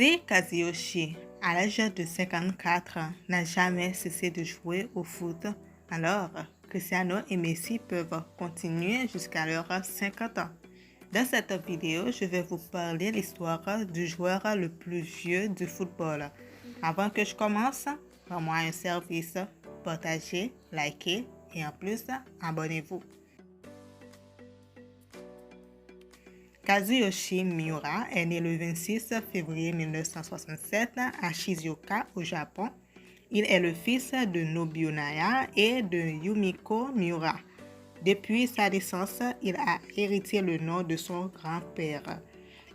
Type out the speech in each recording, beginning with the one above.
Si Kazuyoshi, à l'âge de 54 ans, n'a jamais cessé de jouer au foot, alors Cristiano et Messi peuvent continuer jusqu'à leurs 50 ans. Dans cette vidéo, je vais vous parler de l'histoire du joueur le plus vieux du football. Avant que je commence, faites-moi un service, partagez, likez et en plus, abonnez-vous. Kazuyoshi Miura est né le 26 février 1967 à Shizuoka, au Japon. Il est le fils de Nobuo Naya et de Yumiko Miura. Depuis sa naissance, il a hérité le nom de son grand-père.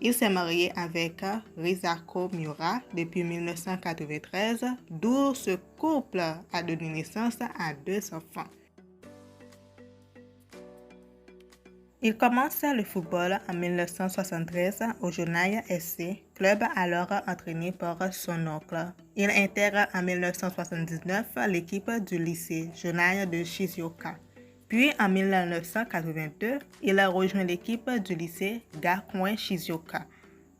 Il s'est marié avec Risako Miura depuis 1993, d'où ce couple a donné naissance à 2 enfants. Il commence le football en 1973 au Jonaï SC, club alors entraîné par son oncle. Il intègre en 1979 l'équipe du lycée Jonaï de Shizuoka. Puis en 1982, il a rejoint l'équipe du lycée Gakuen Shizuoka.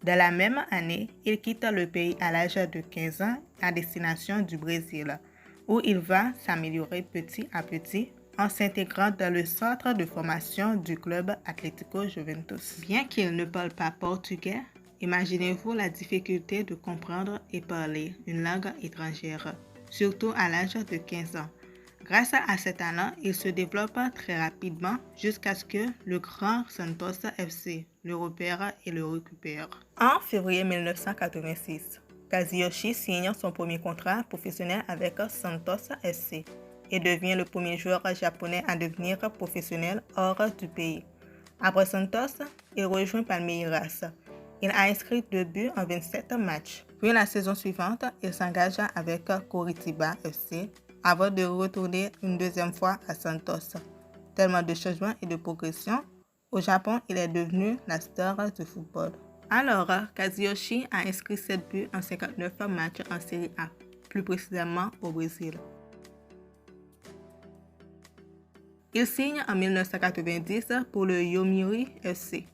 Dans la même année, il quitte le pays à l'âge de 15 ans à destination du Brésil, où il va s'améliorer petit à petit en s'intégrant dans le centre de formation du club Atlético Juventus. Bien qu'il ne parle pas portugais, imaginez-vous la difficulté de comprendre et parler une langue étrangère, surtout à l'âge de 15 ans. Grâce à cet talent, il se développe très rapidement jusqu'à ce que le grand Santos FC le repère et le récupère. En février 1986, Kazuyoshi signe son premier contrat professionnel avec Santos FC et devient le premier joueur japonais à devenir professionnel hors du pays. Après Santos, il rejoint Palmeiras. Il a inscrit 2 buts en 27 matchs. Puis la saison suivante, il s'engage avec Coritiba FC avant de retourner une deuxième fois à Santos. Tellement de changements et de progression, au Japon, il est devenu la star du football. Alors, Kazuyoshi a inscrit 7 buts en 59 matchs en Série A, plus précisément au Brésil. Il signe en 1990 pour le Yomiuri FC.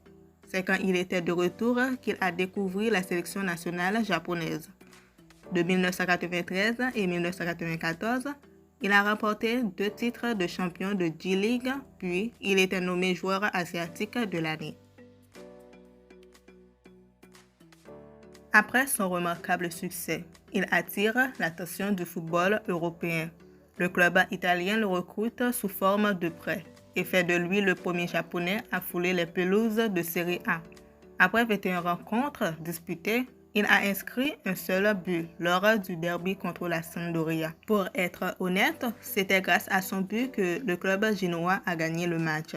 C'est quand il était de retour qu'il a découvert la sélection nationale japonaise. De 1993 et 1994, il a remporté 2 titres de champion de J-League, puis il était nommé joueur asiatique de l'année. Après son remarquable succès, il attire l'attention du football européen. Le club italien le recrute sous forme de prêt et fait de lui le premier japonais à fouler les pelouses de Série A. Après 21 rencontres disputées, il a inscrit un seul but lors du derby contre la Sampdoria. Pour être honnête, c'était grâce à son but que le club génois a gagné le match.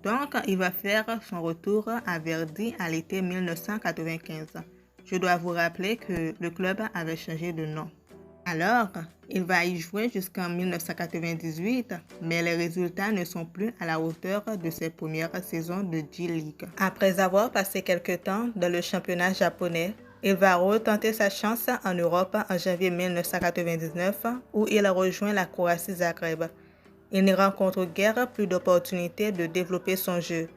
Donc, il va faire son retour à Verdi à l'été 1995. Je dois vous rappeler que le club avait changé de nom. Alors, il va y jouer jusqu'en 1998, mais les résultats ne sont plus à la hauteur de ses premières saisons de J-League. Après avoir passé quelques temps dans le championnat japonais, il va retenter sa chance en Europe en janvier 1999, où il rejoint la Croatie Zagreb. Il n'y rencontre guère plus d'opportunités de développer son jeu.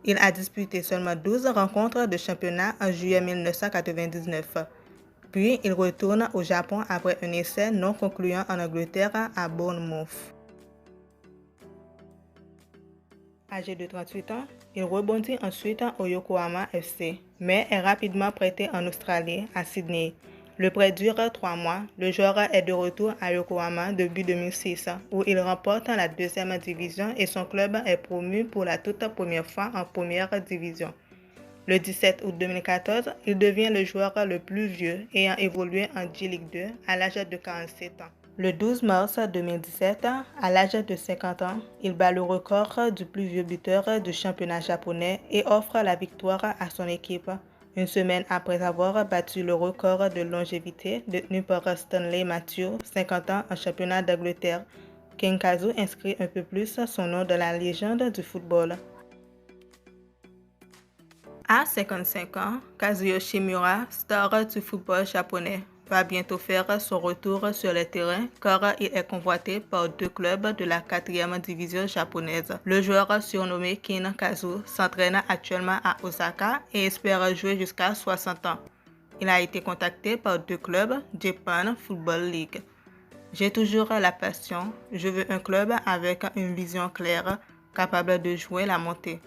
Il a disputé seulement 12 rencontres de championnat en juillet 1999. Puis, il retourne au Japon après un essai non concluant en Angleterre à Bournemouth. Âgé de 38 ans, il rebondit ensuite au Yokohama FC, mais est rapidement prêté en Australie, à Sydney. Le prêt dure 3 mois. Le joueur est de retour à Yokohama depuis 2006, où il remporte la 2e division et son club est promu pour la toute première fois en première division. Le 17 août 2014, il devient le joueur le plus vieux ayant évolué en J-League 2 à l'âge de 47 ans. Le 12 mars 2017, à l'âge de 50 ans, il bat le record du plus vieux buteur du championnat japonais et offre la victoire à son équipe, une semaine après avoir battu le record de longévité détenu par Stanley Matthews, 50 ans en championnat d'Angleterre. Kenkazu inscrit un peu plus son nom dans la légende du football. À 55 ans, Kazuyoshi Miura, star du football japonais, va bientôt faire son retour sur le terrain car il est convoité par 2 clubs de la 4e division japonaise. Le joueur surnommé Kin Kazu s'entraîne actuellement à Osaka et espère jouer jusqu'à 60 ans. Il a été contacté par 2 clubs, Japan Football League. J'ai toujours la passion, je veux un club avec une vision claire, capable de jouer la montée,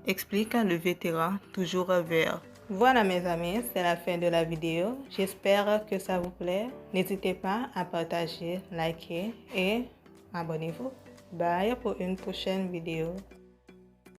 explique le vétéran toujours vert. Voilà mes amis, c'est la fin de la vidéo. J'espère que ça vous plaît. N'hésitez pas à partager, liker et abonnez-vous. Bye pour une prochaine vidéo.